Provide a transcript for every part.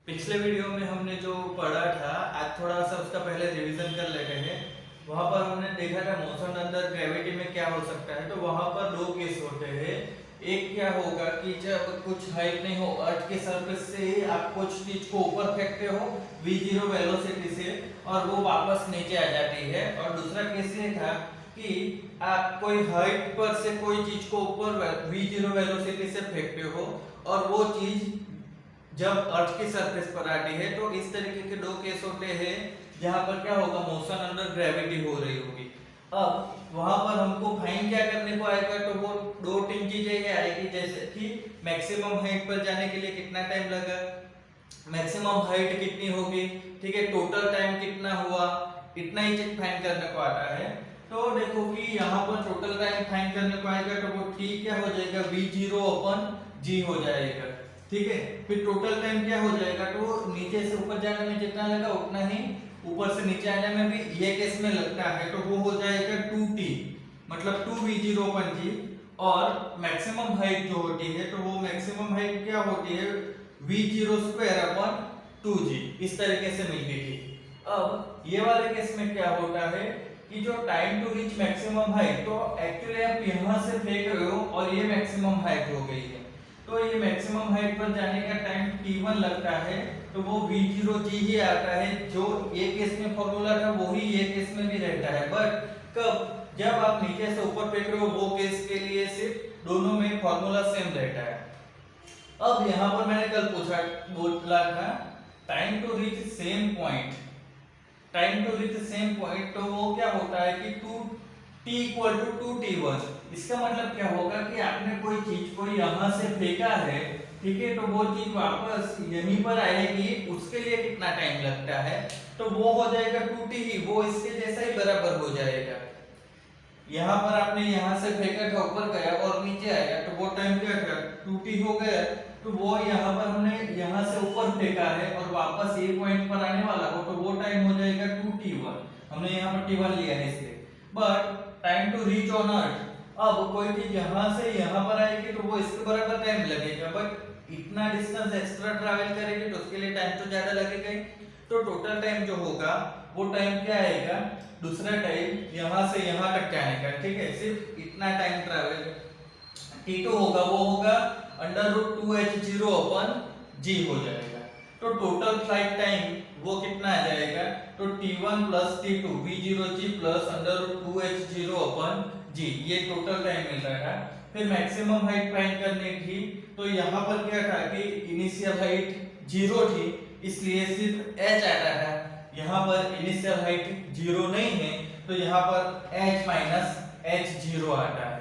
पिछले वीडियो में हमने जो पढ़ा था, आज थोड़ा सा उसका पहले रिवीजन कर लेते हैं। वहां पर हमने देखा था मोशन अंडर ग्रेविटी में क्या हो सकता है। तो वहां पर दो केस होते हैं। एक क्या होगा कि जब कुछ हाइट नहीं हो, अर्थ के सरफेस से ही आप कुछ चीज को ऊपर फेंकते हो v0 वेलोसिटी से और वो वापस नीचे आ जाती है। और दूसरा केस ये था कि आप कोई हाइट पर से कोई चीज को ऊपर v0 वेलोसिटी से फेंकते हो और वो चीज जब अर्थ की सरफेस पर आती है। तो इस तरीके के दो केस होते हैं जहां पर क्या होगा, मोशन अंडर ग्रेविटी हो रही होगी। अब वहां पर हमको फाइंड क्या करने को आएगा, तो वो दो तीन चीजें ये आएगी, जैसे कि मैक्सिमम हाइट पर जाने के लिए कितना टाइम लगा, मैक्सिमम हाइट कितनी होगी, ठीक है, टोटल टाइम कितना हुआ, इतना ही चीज फाइंड करने को आता है। तो देखो कि यहाँ पर टोटल टाइम फाइंड करने को आएगा, तो वो ठीक क्या हो जाएगा, v0 अपन g हो जाएगा, ठीक है। फिर टोटल टाइम क्या हो जाएगा, तो नीचे से ऊपर जाने में जितना लगा उतना ही ऊपर से नीचे आने में भी ये केस में लगता है। तो वो हो जाएगा 2t, मतलब 2v0 अपन g। और मैक्सिमम हाइट जो होती है, तो वो मैक्सिमम हाइट क्या होती है, v0 स्क्वायर अपन 2g, इस तरीके से मिलती थी। अब ये वाले केस में क्या होता है कि जो time to reach maximum height, तो एक्चुअली आप यहां से फेंक रहे हो और ये मैक्सिमम हाइट हो गई है। तो ये मैक्सिमम हाइट पर जाने का टाइम t1 लगता है, तो वो v0g ही आता है। जो ये केस में फॉर्मूला था वही ये केस में भी रहता है। बट कब, जब आप नीचे से ऊपर फेंक रहे हो, वो केस के लिए सिर्फ दोनों में फॉर्मूला सेम रहता है। अब यहाँ पर मैंने कल बोला था time to reach same point, time to reach same point, तो वो क्या होता है कि 2t इक्वल टू 2t1। इसका मतलब क्या होगा कि आपने कोई चीज को यहां से फेंका है, ठीक है, तो वो चीज वापस यहीं पर आएगी, उसके लिए कितना टाइम लगता है, तो वो हो जाएगा 2t ही, वो इसके जैसा ही बराबर हो जाएगा। यहाँ पर आपने यहाँ से फेंका था, ऊपर गया और नीचे आया, तो वो टाइम क्या था, 2t हो गया। तो वो यहाँ पर हमने यहाँ से ऊपर फेंका है और वापस ये पॉइंट पर आने वाला हो, तो वो टाइम हो जाएगा 2t1। हमने यहाँ पर t1 लिया है इसलिए। But time to reach on earth, अब कोई चीज यहाँ से यहाँ पर आएगी तो वो इसके बराबर टाइम लगेगा, बट इतना डिस्टेंस एक्स्ट्रा ट्रैवल करेगी तो उसके लिए टाइम तो ज्यादा लगेगा ही। तो टोटल टाइम जो होगा वो टाइम क्या आएगा, दूसरा टाइम यहाँ से यहाँ तक जाने का, ठीक है, सिर्फ इतना टाइम ट्रैवल t2 होगा, वो होगा √2h0 अपन g हो जाएगा। तो टोटल फ्लाइट टाइम वो कितना आ जाएगा, तो t1 plus t2 v0g plus √2h0 upon g, ये टोटल टाइम मिल रहा है। फिर मैक्सिमम हाइट फाइंड करनी थी, तो यहाँ पर क्या था कि इनिशियल हाइट 0 थी, इसलिए सिर्फ h आता है। यहाँ पर इनिशियल हाइट 0 नहीं है, तो यहाँ पर h माइनस h0 आता है।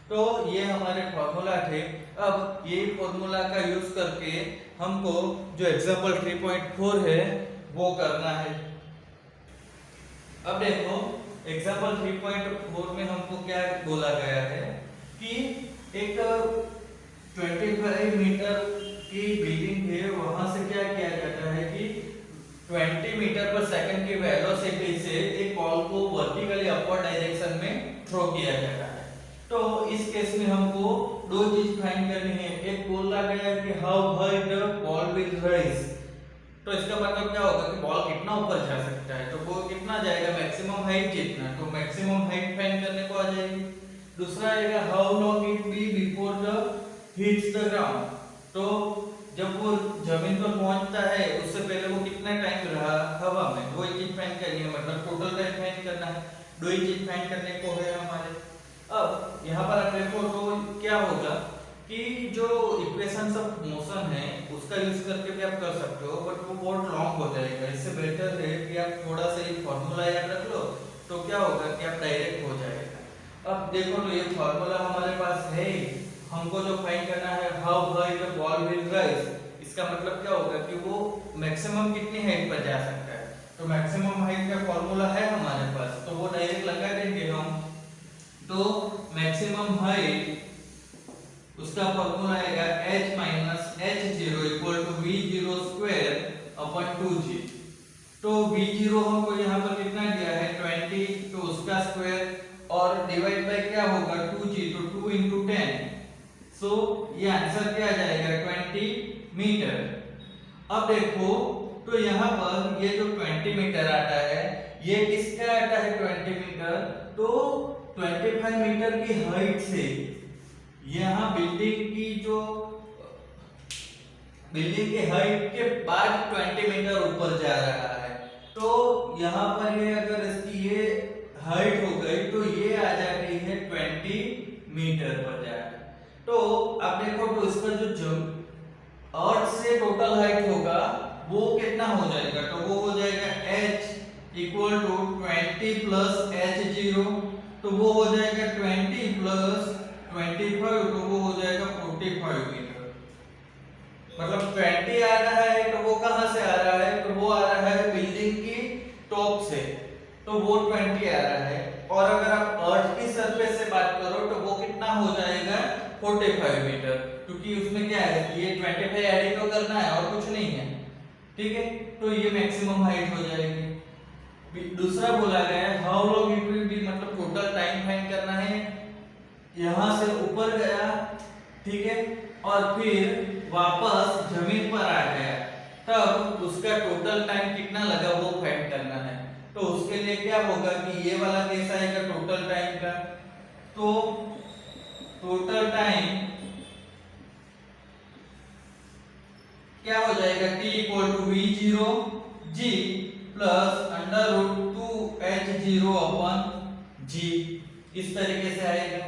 तो ये हमारे फॉर्मूला थे। अब ये फॉर्मूला का यूज करके हमको जो एग्जांपल 3.4 है वो करना है। अब देखो एग्जांपल 3.4 में हमको क्या बोला गया है कि एक 25 मीटर की बिल्डिंग है, वहां से क्या किया जाता है कि 20 मीटर पर सेकंड की वेलोसिटी से एक बॉल को वर्टिकली अपवर्ड डायरेक्शन में थ्रो किया जाता है। तो इस केस में हमको दो चीज फाइंड करनी है। एक बोला गया है कि how high the ball will rise, तो इसका मतलब क्या होगा कि बॉल कितना ऊपर जा सकता है, तो वो कितना जाएगा, मैक्सिमम हाइट जितना, तो मैक्सिमम हाइट फाइंड करने को आ जाएगी। दूसरा आएगा how long it be before the hits the ground, तो जब वो जमीन पर पहुंचता है उससे पहले वो कितना टाइम रहा हवा में, वो चीज फाइंड करनी है, मतलब टोटल टाइम फाइंड करना है। दो ही चीज फाइंड करने को है हमारे। अब यहाँ पर आप देखो तो क्या होगा कि जो इक्वेशंस ऑफ मोशन है उसका यूज करके भी आप कर सकते हो, बट वो बहुत लॉन्ग हो जाएगा। इससे बेहतर है कि आप थोड़ा सा ये फॉर्मूला याद रख लो, तो क्या होगा कि आप डायरेक्ट हो जाएगा। अब देखो तो ये फॉर्मूला हमारे पास है, हमको जो फाइंड करना है how high the ball will rise, इसका मतलब क्या होगा कि वो मैक्सिमम कितनी हाइट पर जा सकता है। तो मैक्सिमम हाइट का फॉर्मूला है हमारे पास, तो वो डायरेक्ट लगा देंगे हम। तो मैक्सिमम हाइट उसका फॉर्मूला आएगा h minus h0 equal to v0 square upon 2g। तो v0 हमको यहाँ पर कितना दिया है 20, तो उसका स्क्वायर और डिवाइड बाय क्या होगा 2g, तो 2 into 10, सो ये आंसर क्या आ जाएगा 20 मीटर। अब देखो तो यहाँ पर ये जो 20 मीटर आता है, ये किसका आता है 20 मीटर, तो 25 मीटर की हाइट से यहाँ बिल्डिंग की हाइट के बाद 20 मीटर ऊपर जा रहा है। तो यहाँ पर ये अगर इसकी ये हाइट हो गई तो ये आ जा रही है 20 मीटर पर जा रहा है। तो अब देखो तो इसका जो अर्थ से टोटल हाइट होगा वो कितना हो जाएगा, तो वो हो जाएगा h equal to 20 plus h0, तो वो हो जाएगा 20 प्लस 25, तो वो हो जाएगा 45 मीटर। मतलब 20 आ रहा है तो वो कहां से आ रहा है, तो वो आ रहा है बिल्डिंग की टॉप से, तो वो 20 आ रहा है। और अगर आप अर्थ की सरफेस से बात करो तो वो कितना हो जाएगा 45 मीटर, क्योंकि उसमें क्या है ये 25 ऐड ही तो करना है और कुछ नहीं है, ठीक है। तो ये मैक्सिमम हाइट हो जाएगी। दूसरा बोला गया है how long it will be, मतलब टोटल टाइम फाइंड करना है। यहां से ऊपर गया, ठीक है, और फिर वापस जमीन पर आ गया, तब उसका टोटल टाइम कितना लगा वो फाइंड करना है। तो उसके लिए क्या होगा कि ये वाला केस आएगा टोटल टाइम का, तो टोटल टाइम क्या हो जाएगा t equal to v0 g plus under root 2h0 upon g, इस तरीके से आएगा।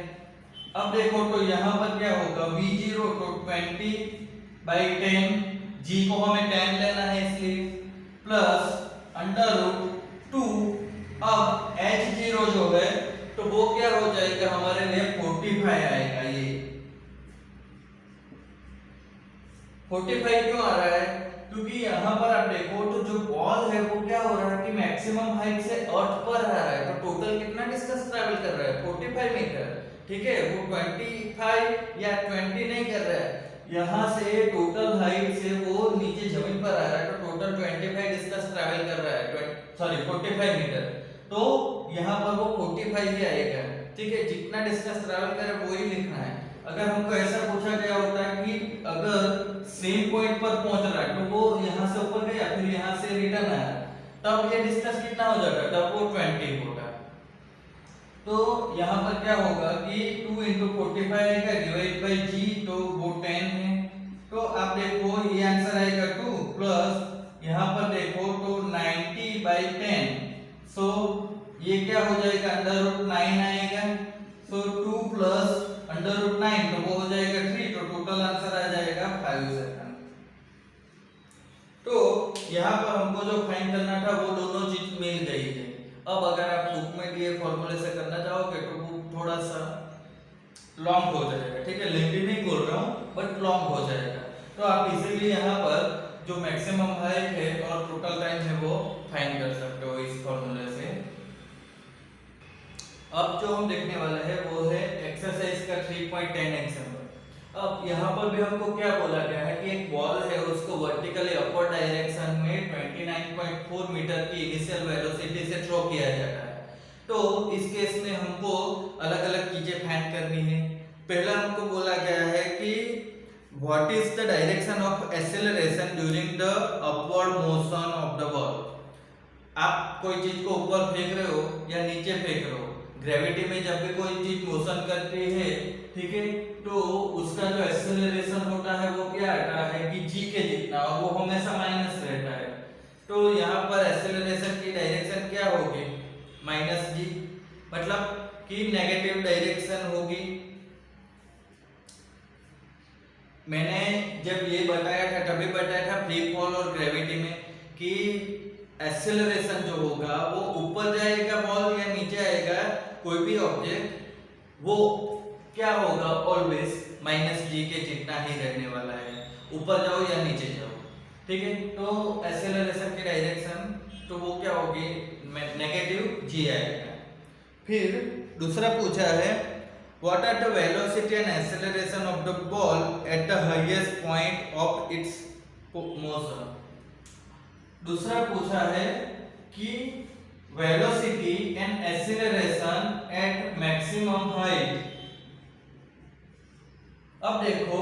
अब देखो तो यहाँ पर क्या होगा v0 तो 20/10, g को हमें 10 लेना है इसलिए, प्लस अंडर रूट 2, अब h0 जो है तो वो क्या हो जाएगा हमारे लिए 45 आएगा। ये 45 क्यों आ रहा है, क्योंकि यहाँ पर आप देखो तो जो बॉल है वो क्या हो रहा है कि मैक्सिमम हाइट से अर्थ पर आ रहा है, तो टोटल कितना डिस्टेंस ट्रैवल कर रहा है 45 मीटर, ठीक है। वो 25 या 20 नहीं कर रहा है, यहाँ से टोटल हाइट से वो नीचे जमीन पर आ रहा है, तो टोटल 25 डिस्टेंस ट्रैवल कर रहा है, 45 मीटर, तो यहाँ पर वो 45 ही आएगा, ठीक है। जितना डिस्टेंस ट्रैवल करे वो ही लिखना है। अगर हमको ऐसा पूछा गया होता है कि अगर सेम पॉइंट पर पहुंच रहा है तो वो यहाँ से ऊपर गया फिर यहाँ से रिटर्न आया, तब ये डिस्टेंस कितना हो जाता है, तब वो 20 होगा। तो यहाँ पर क्या होगा कि 2 × 45 आएगा डिवाइड बाय g, तो वो 10 है, तो आप देखो ये आंसर आएगा 2 प्लस यहाँ पर देखो तो 90/10, सो ये क्या हो जाएगा अंडर रूट 9 आएगा, सो 2 प्लस अंडर रूट 9 तो वो हो जाएगा 3, तो टोटल आंसर आ जाएगा 5 सेकंड। तो यहाँ पर हमको जो फाइंड करना था वो दोनों चीज मिल गई है। अब अगर आप बुक में दिए फॉर्मूले से करना चाहोगे तो वो थोड़ा सा लॉन्ग हो जाएगा, ठीक है, लेंथी नहीं बोल रहा हूँ बट लॉन्ग हो जाएगा। तो आप इजीली यहाँ पर जो मैक्सिमम हाइट है और टोटल टाइम है वो फाइंड कर सकते हो इस फॉर्मूले से। अब जो हम देखने वाला है वो है एक्सरसाइज का 3.10 एग्जांपल। अब यहाँ पर भी हमको क्या बोला गया है कि एक बॉल है उसको वर्टिकली अपवर्ड डायरेक्शन में 29.4 मीटर की इनिशियल वेलोसिटी से थ्रो किया जाता है। तो इस केस में हमको अलग अलग चीजें फाइंड करनी है। पहला हमको बोला गया है कि what is the direction of acceleration during the upward motion of the ball. आप कोई चीज को ऊपर फेंक रहे हो या नीचे फेंक रहे हो, ग्रेविटी में जब भी कोई चीज मोशन करती है, ठीक है, तो उसका जो एक्सेलरेशन होता है वो क्या आता है कि g के जितना, और वो हमेशा माइनस रहता है। तो यहाँ पर एक्सेलरेशन की डायरेक्शन क्या होगी -g, मतलब कि नेगेटिव डायरेक्शन होगी। मैंने जब ये बताया था तभी बताया था फ्री फॉल और ग्रेविटी में कि एक्सेलरेशन जो होगा वो ऊपर जाएगा बॉल या नीचे आएगा कोई भी ऑब्जेक्ट, वो क्या होगा ऑलवेज -g के जितना ही रहने वाला है, ऊपर जाओ या नीचे जाओ, ठीक है। तो एक्सेलरेशन की डायरेक्शन तो वो क्या होगी नेगेटिव g आएगा। फिर दूसरा पूछा है what are the velocity and acceleration of the ball at the highest point of its motion. दूसरा पूछा है कि velocity and acceleration at maximum height. अब देखो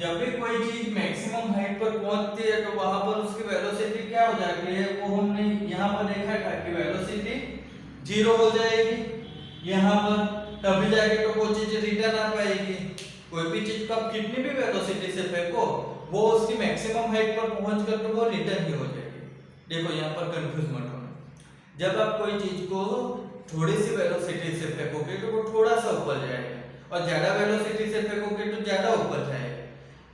जब भी कोई चीज मैक्सिमम हाइट पर पहुंचती है तो वहां पर उसकी वेलोसिटी क्या हो जाती है, वो हमने यहाँ पर देखा था कि वेलोसिटी जीरो हो जाएगी यहाँ पर, तभी जाके तो वो चीज रिटर्न आ पाएगी। कोई भी चीज को आप कितनी भी वेलोसिटी से फेंको वो उसकी मैक्सिमम हाइट पर पहुंचकर तो वो रिटर्न ही हो जाएगी। देखो यहाँ पर कंफ्यूज मत होना, जब आप कोई चीज को थोड़ी सी वेलोसिटी से फेंकोगे तो वो थोड़ा सा ऊपर जाएगा, और ज्यादा वेलोसिटी से फेंकोगे तो ज्यादा ऊपर जाएगा।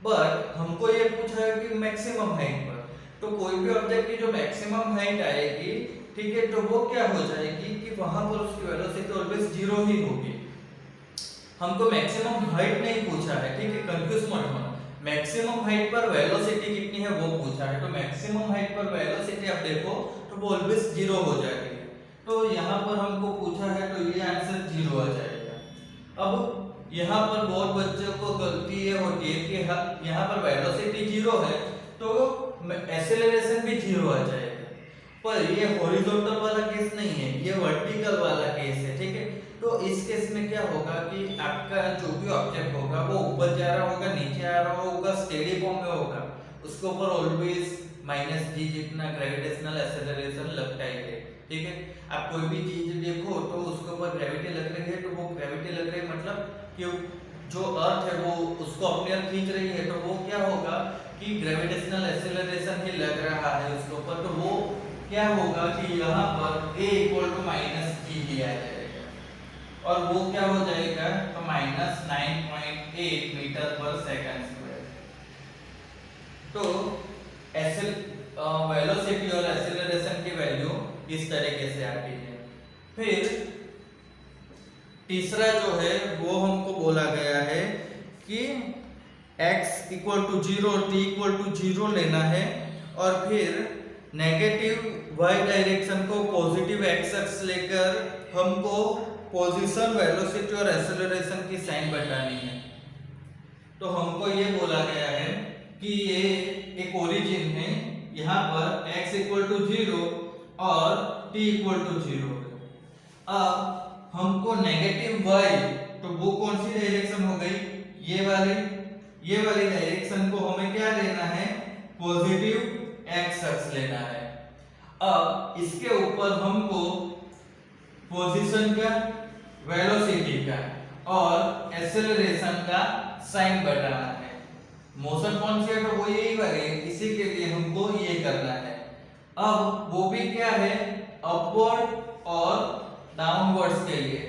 बट हमको ये पूछा है कि मैक्सिमम हाइट पर, तो कोई भी ऑब्जेक्ट की जो मैक्सिमम हाइट आएगी, ठीक है, तो वो क्या हो जाएगी कि वहां पर उसकी वेलोसिटी ऑलवेज जीरो ही होगी। हमको मैक्सिमम हाइट नहीं पूछा है, ठीक है, कंफ्यूज मत होना। मैक्सिमम हाइट पर वेलोसिटी कितनी है वो पूछा है, तो मैक्सिमम हाइट पर वेलोसिटी आप देखो तो वो ऑलवेज जीरो हो जाती है। तो यहाँ पर हमको पूछा है तो ये आंसर जीरो आ जाएगा। अब यहाँ पर बहुत बच्चों को गलती ये होती है कि यहाँ पर वेलोसिटी जीरो है तो एक्सेलरेशन भी जीरो आ जाएगा, पर ये हॉरिजॉन्टल वाला केस नहीं है, ये वर्टिकल वाला केस है, ठीक है। तो इस केस में क्या होगा कि आपका जो भी ऑब्जेक्ट होगा वो ऊपर जा रहा होगा, नीचे आ रहा होगा, स्टेडी फॉर्म में होगा, उसके ऊपर ऑलवेज -g जितना ग्रेविटेशनल एक्सेलरेशन लगता है, ठीक है। आप कोई भी चीज देखो तो उसके ऊपर ग्रेविटी लग रही है, तो वो ग्रेविटी लग रही है मतलब कि जो अर्थ है वो उसको अपने ओर खींच रही है, तो वो क्या होगा कि ग्रेविटेशनल एक्सेलरेशन ही लग रहा है उसके ऊपर, तो वो क्या होगा कि यहाँ पर a -g ही आ जाएगा, और वो क्या हो जाएगा तो -9.8 मीटर पर सेकंड स्क्वायर। तो वेलोसिटी और एक्सेलरेशन की वैल्यू इस तरीके से आती है। फिर तीसरा जो है वो हमको बोला गया है कि x = 0 और t = 0 लेना है, और फिर नेगेटिव y डायरेक्शन को पॉजिटिव x अक्ष लेकर हमको पोजीशन, वेलोसिटी और एक्सेलरेशन की साइन बतानी है। तो हमको ये बोला गया है कि ये एक ओरिजिन है, यहाँ पर x = 0 और t = 0। अब हमको नेगेटिव y, तो वो कौन सी डायरेक्शन हो गई, ये वाली डायरेक्शन को हमें क्या लेना है, पॉजिटिव x अक्ष लेना है। अब इसके ऊपर हमको पोजीशन का, वेलोसिटी का और एक्सेलरेशन का साइन बताना है। मोशन कौन सी है तो वो यही वाली है, इसी के लिए हमको ये करना है। अब वो भी क्या है, अपवर्ड और डाउनवर्ड्स के लिए,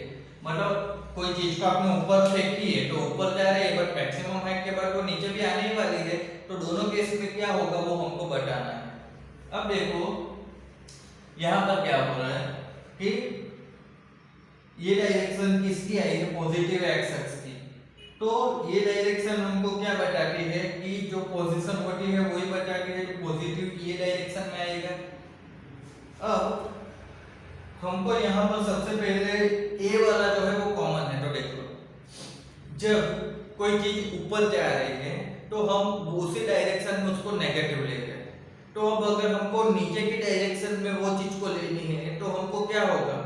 मतलब कोई चीज को आपने ऊपर फेंकी है तो ऊपर जा रही है, बट मैक्सिमम हाइट के बाद वो नीचे भी आने ही वाली है, तो दोनों केस में क्या होगा वो हमको बताना है। अब देखो यहाँ पर क्या हो रहा है कि ये डायरेक्शन किसकी आई है, पॉजिटिव x अक्ष की, तो ये डायरेक्शन हमको क्या बताती है कि जो पोजीशन होती है वही बताती है, तो पॉजिटिव ये डायरेक्शन में आएगा। अब हमको यहाँ पर सबसे पहले a वाला जो है वो कॉमन है, तो देखो जब कोई चीज ऊपर जा रही है तो हम उसी डायरेक्शन में उसको नेगेटिव ले रहे हैं, तो अब अगर हमको नीचे की डायरेक्शन में वो चीज को लेनी है तो हमको क्या होगा,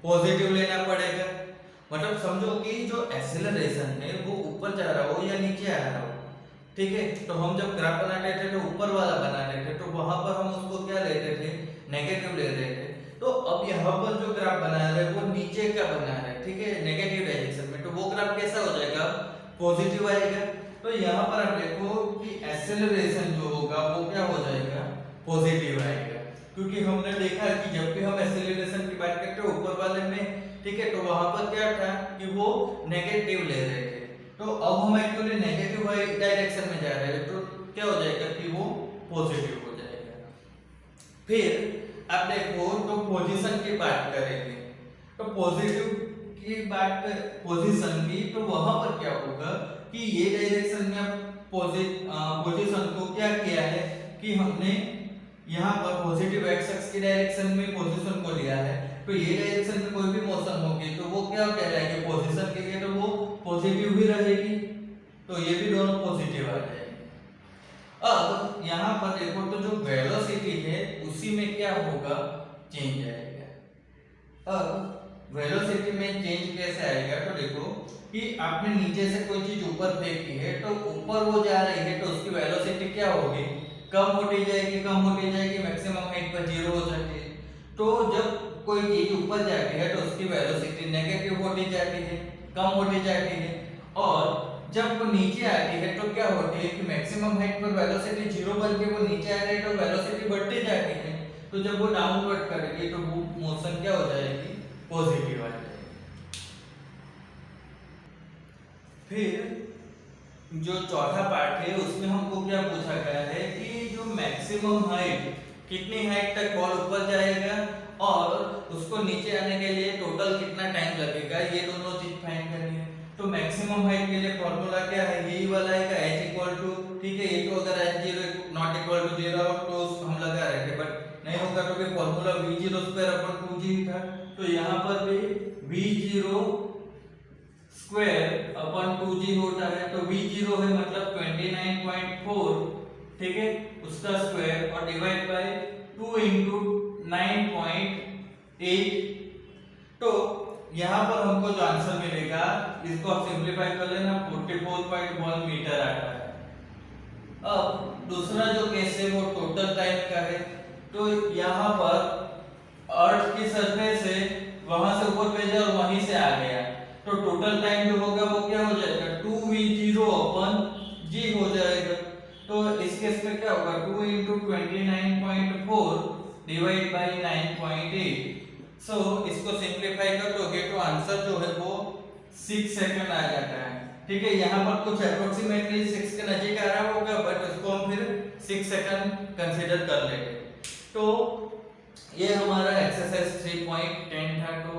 पॉजिटिव लेना पड़ेगा। मतलब समझो कि जो एक्सेलरेशन है वो ऊपर जा रहा हो या नीचे आ रहा हो, ठीक है। तो हम जब ग्राफ बनाते थे तो ऊपर वाला बनाते थे, तो वहां पर हम उसको क्या लेते थे, नेगेटिव ले रहे थे। तो अब यहाँ पर जो ग्राफ बना रहे हैं वो नीचे का बना रहे हैं, ठीक है, नेगेटिव डायरेक्शन में, तो वो ग्राफ कैसा हो जाएगा, पॉजिटिव आएगा। तो यहाँ पर आप देखो कि एक्सेलरेशन जो होगा वो क्या हो जाएगा, पॉजिटिव आएगा, क्योंकि हमने देखा कि जब भी हम एक्सेलरेशन की बात करते हैं ऊपर वाले में, ठीक है, तो वहां पर क्या था कि वो नेगेटिव ले रहे थे, तो अब हम एक्चुअली नेगेटिव डायरेक्शन में जा रहे हैं, तो क्या हो जाएगा कि वो पॉजिटिव हो जाएगा। फिर आप देखो तो पोजीशन की बात करेंगे, तो पॉजिटिव की बात पोजीशन की, तो वहां पर क्या होगा कि ये डायरेक्शन में पोजीशन को क्या किया है कि हमने यहाँ पर पॉजिटिव x अक्ष की डायरेक्शन में पोजीशन को लिया है, तो ये डायरेक्शन में कोई भी मोशन होगी तो वो क्या कहलाएगी, पोजीशन के लिए तो वो पॉजिटिव ही रहेगी, तो ये भी दोनों पॉजिटिव आ जाएंगे। अब यहाँ पर देखो तो जो वेलोसिटी है उसी में क्या होगा, चेंज आएगा। अब वेलोसिटी में चेंज कैसे आएगा, तो देखो कि आपने नीचे से कोई चीज ऊपर फेंकी है तो ऊपर वो जा रही है तो उसकी वेलोसिटी क्या होगी, कम होती जाएगी, मैक्सिमम हाइट पर जीरो हो जाती है। तो जब कोई चीज ऊपर जाती है तो उसकी वेलोसिटी नेगेटिव होती जाती है, कम होती जाती है। और जब वो नीचे आती है तो क्या होती है कि मैक्सिमम हाइट पर वेलोसिटी जीरो बन के वो नीचे आ रही है तो वेलोसिटी बढ़ती जाती है। तो जब वो डाउनवर्ड करेगी तो वो मोशन क्या हो जाएगी, पॉजिटिव आ जाएगी। फिर जो चौथा पार्ट है उसमें हमको क्या पूछा गया है कि जो मैक्सिमम हाइट, कितनी हाइट तक बॉल ऊपर जाएगा और उसको नीचे आने के लिए टोटल कितना टाइम लगेगा, ये दोनों चीज फाइंड करनी है। तो मैक्सिमम हाइट के लिए फॉर्मूला क्या है, यही वाला है का h इक्वल टू, ठीक है, ये तो अगर h zero not equal to zero तो हम लगा रहे थे बट नहीं होगा तो फिर formula v0 square upon 2g था। तो यहाँ पर भी v0 स्क्वायर अपॉन 2g होता है। तो v0 है मतलब 29.4, ठीक है, उसका स्क्वायर और डिवाइड बाय 2 into 9.8। तो यहाँ पर हमको जो आंसर मिलेगा इसको आप सिंपलीफाई कर लेना, 44.1 मीटर आता है। अब दूसरा जो केस है वो टोटल टाइम का है। तो यहाँ पर अर्थ की सरफेस से वहां से ऊपर भेजा और वहीं से आ गया, तो टोटल टाइम जो होगा वो क्या हो जाएगा, 2v0 अपन g हो जाएगा। तो इस केस में क्या होगा, 2 into 29.4 डिवाइड बाय 9.8। सो इसको सिंपलीफाई कर दोगे तो आंसर जो है वो 6 सेकंड आ जाता है, ठीक है। यहाँ पर कुछ अप्रोक्सीमेटली 6 के नजीक आ रहा होगा बट इसको हम फिर 6 सेकंड कंसीडर कर लेंगे। तो ये हमारा एक्सरसाइज 3.10 था। तो